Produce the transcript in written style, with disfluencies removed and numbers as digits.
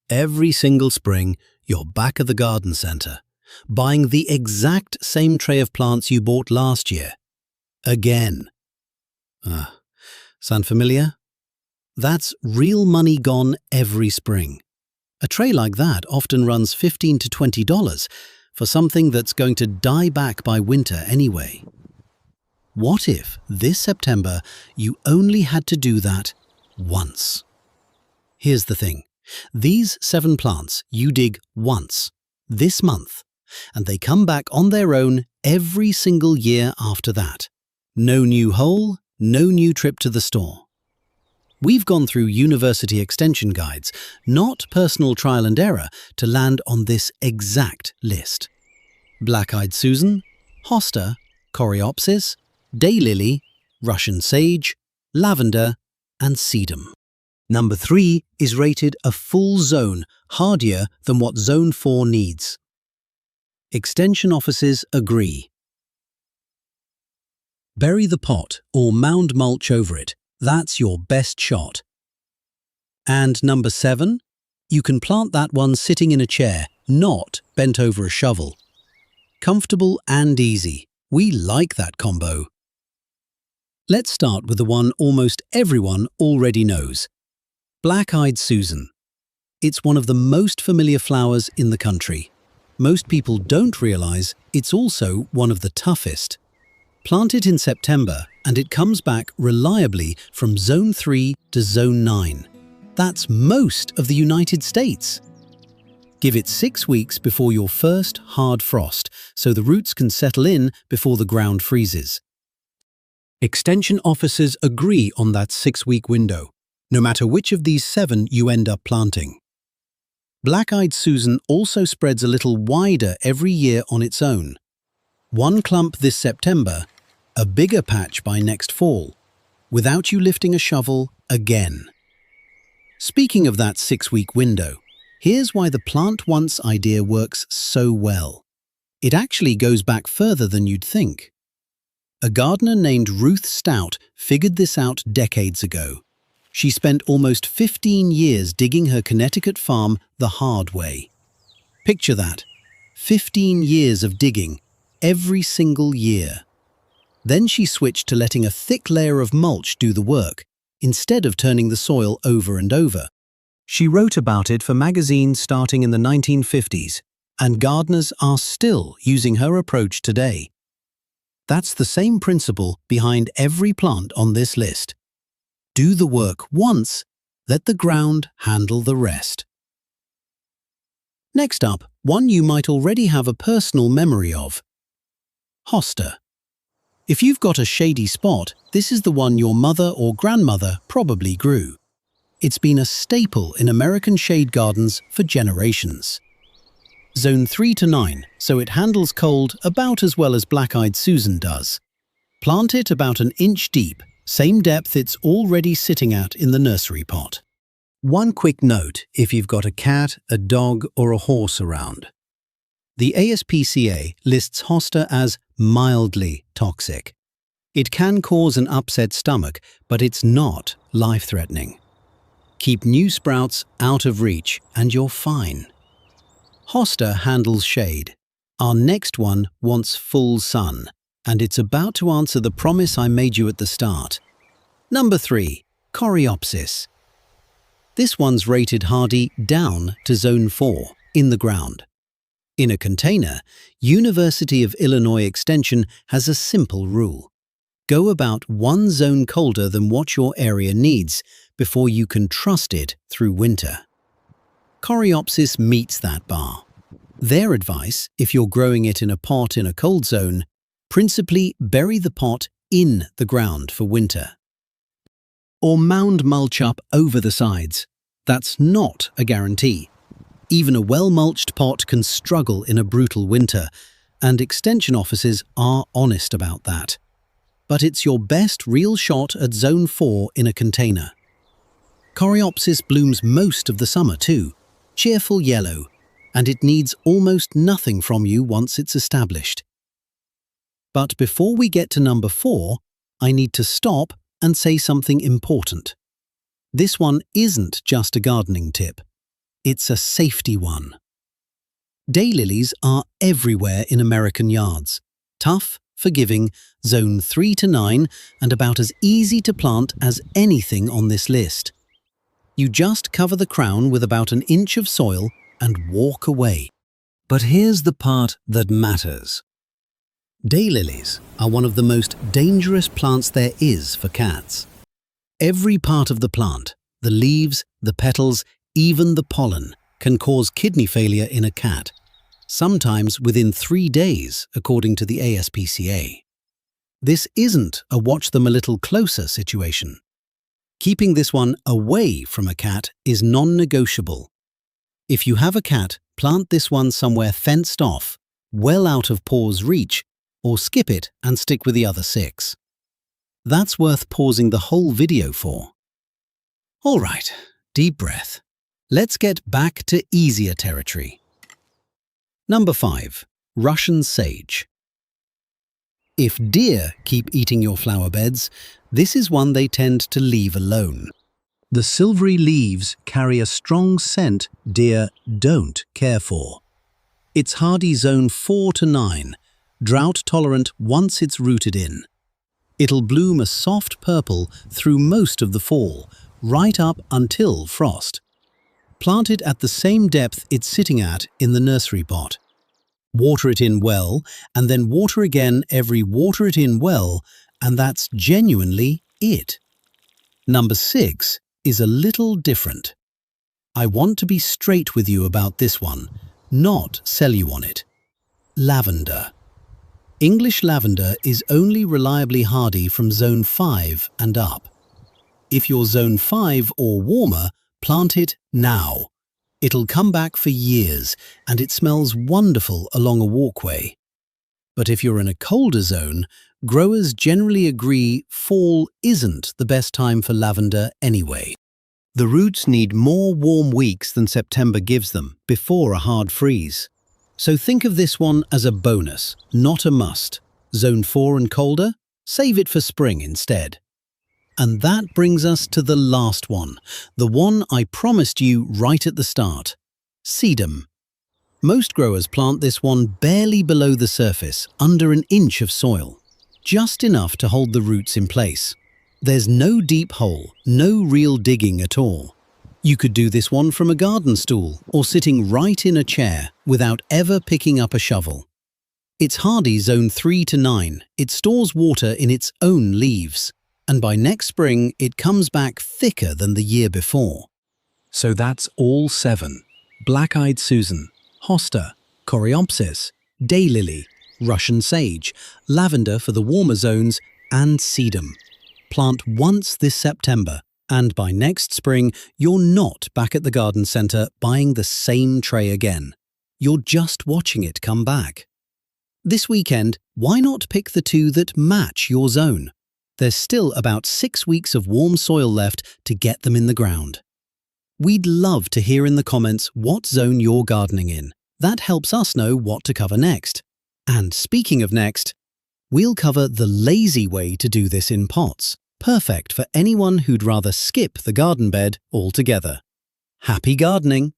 Every single spring, you're back at the garden centre, buying the exact same tray of plants you bought last year. Again. Sound familiar? That's real money gone every spring. A tray like that often runs $15 to $20 for something that's going to die back by winter anyway. What if this September you only had to do that once? Here's the thing. These 7 plants you dig once, this month, and they come back on their own every single year after that. No new hole, no new trip to the store. We've gone through university extension guides, not personal trial and error, to land on this exact list. Black-eyed Susan, hosta, coreopsis, daylily, Russian sage, lavender, and sedum. Number 3 is rated a full zone, hardier than what Zone 4 needs. Extension offices agree. Bury the pot or mound mulch over it. That's your best shot. And number 7, you can plant that one sitting in a chair, not bent over a shovel. Comfortable and easy. We like that combo. Let's start with the one almost everyone already knows. Black-eyed Susan. It's one of the most familiar flowers in the country. Most people don't realize it's also one of the toughest. Plant it in September and it comes back reliably from Zone 3 to Zone 9. That's most of the United States. Give it 6 weeks before your first hard frost so the roots can settle in before the ground freezes. Extension officers agree on that 6-week window, no matter which of these 7 you end up planting. Black-eyed Susan also spreads a little wider every year on its own. One clump this September, a bigger patch by next fall, without you lifting a shovel again. Speaking of that 6-week window, here's why the plant once idea works so well. It actually goes back further than you'd think. A gardener named Ruth Stout figured this out decades ago. She spent almost 15 years digging her Connecticut farm the hard way. Picture that, 15 years of digging, every single year. Then she switched to letting a thick layer of mulch do the work, instead of turning the soil over and over. She wrote about it for magazines starting in the 1950s, and gardeners are still using her approach today. That's the same principle behind every plant on this list. Do the work once, let the ground handle the rest. Next up, one you might already have a personal memory of. Hosta. If you've got a shady spot, this is the one your mother or grandmother probably grew. It's been a staple in American shade gardens for generations. Zone 3 to 9, so it handles cold about as well as Black-eyed Susan does. Plant it about an inch deep, same depth it's already sitting at in the nursery pot. One quick note if you've got a cat, a dog, or a horse around. The ASPCA lists hosta as mildly toxic. It can cause an upset stomach, but it's not life-threatening. Keep new sprouts out of reach and you're fine. Hosta handles shade. Our next one wants full sun, and it's about to answer the promise I made you at the start. Number 3, coreopsis. This one's rated hardy down to Zone 4, in the ground. In a container, University of Illinois Extension has a simple rule. Go about 1 zone colder than what your area needs before you can trust it through winter. Coreopsis meets that bar. Their advice, if you're growing it in a pot in a cold zone, principally bury the pot in the ground for winter. Or mound mulch up over the sides. That's not a guarantee. Even a well-mulched pot can struggle in a brutal winter, and extension offices are honest about that. But it's your best real shot at Zone 4 in a container. Coreopsis blooms most of the summer too, cheerful yellow, and it needs almost nothing from you once it's established. But before we get to number 4, I need to stop and say something important. This one isn't just a gardening tip. it's a safety one. Daylilies are everywhere in American yards. Tough, forgiving, zone 3 to 9, and about as easy to plant as anything on this list. You just cover the crown with about an inch of soil and walk away. But here's the part that matters. Daylilies are one of the most dangerous plants there is for cats. Every part of the plant, the leaves, the petals, even the pollen, can cause kidney failure in a cat, sometimes within 3 days, according to the ASPCA. This isn't a watch them a little closer situation. Keeping this one away from a cat is non-negotiable. If you have a cat, plant this one somewhere fenced off, well out of paw's reach, or skip it and stick with the other 6. That's worth pausing the whole video for. All right, deep breath. Let's get back to easier territory. Number 5. Russian sage. If deer keep eating your flower beds, this is one they tend to leave alone. The silvery leaves carry a strong scent deer don't care for. It's hardy zone 4 to 9, drought tolerant once it's rooted in. It'll bloom a soft purple through most of the fall, right up until frost. Plant it at the same depth it's sitting at in the nursery pot. Water it in well, and then water again every water it in well, and that's genuinely it. Number 6 is a little different. I want to be straight with you about this one, not sell you on it. Lavender. English lavender is only reliably hardy from zone 5 and up. If you're zone 5 or warmer, plant it now. It'll come back for years, and it smells wonderful along a walkway. But if you're in a colder zone, growers generally agree fall isn't the best time for lavender anyway. The roots need more warm weeks than September gives them before a hard freeze. So think of this one as a bonus, not a must. Zone 4 and colder? Save it for spring instead. And that brings us to the last one, the one I promised you right at the start. Sedum. Most growers plant this one barely below the surface, under an inch of soil, just enough to hold the roots in place. There's no deep hole, no real digging at all. You could do this one from a garden stool or sitting right in a chair without ever picking up a shovel. It's hardy zone 3 to 9. It stores water in its own leaves, and by next spring it comes back thicker than the year before. So that's all 7. Black-eyed Susan, hosta, coreopsis, daylily, Russian sage, lavender for the warmer zones, and sedum. Plant once this September, and by next spring you're not back at the garden centre buying the same tray again. You're just watching it come back. This weekend, why not pick the 2 that match your zone? There's still about 6 weeks of warm soil left to get them in the ground. We'd love to hear in the comments what zone you're gardening in. That helps us know what to cover next. And speaking of next, we'll cover the lazy way to do this in pots, perfect for anyone who'd rather skip the garden bed altogether. Happy gardening!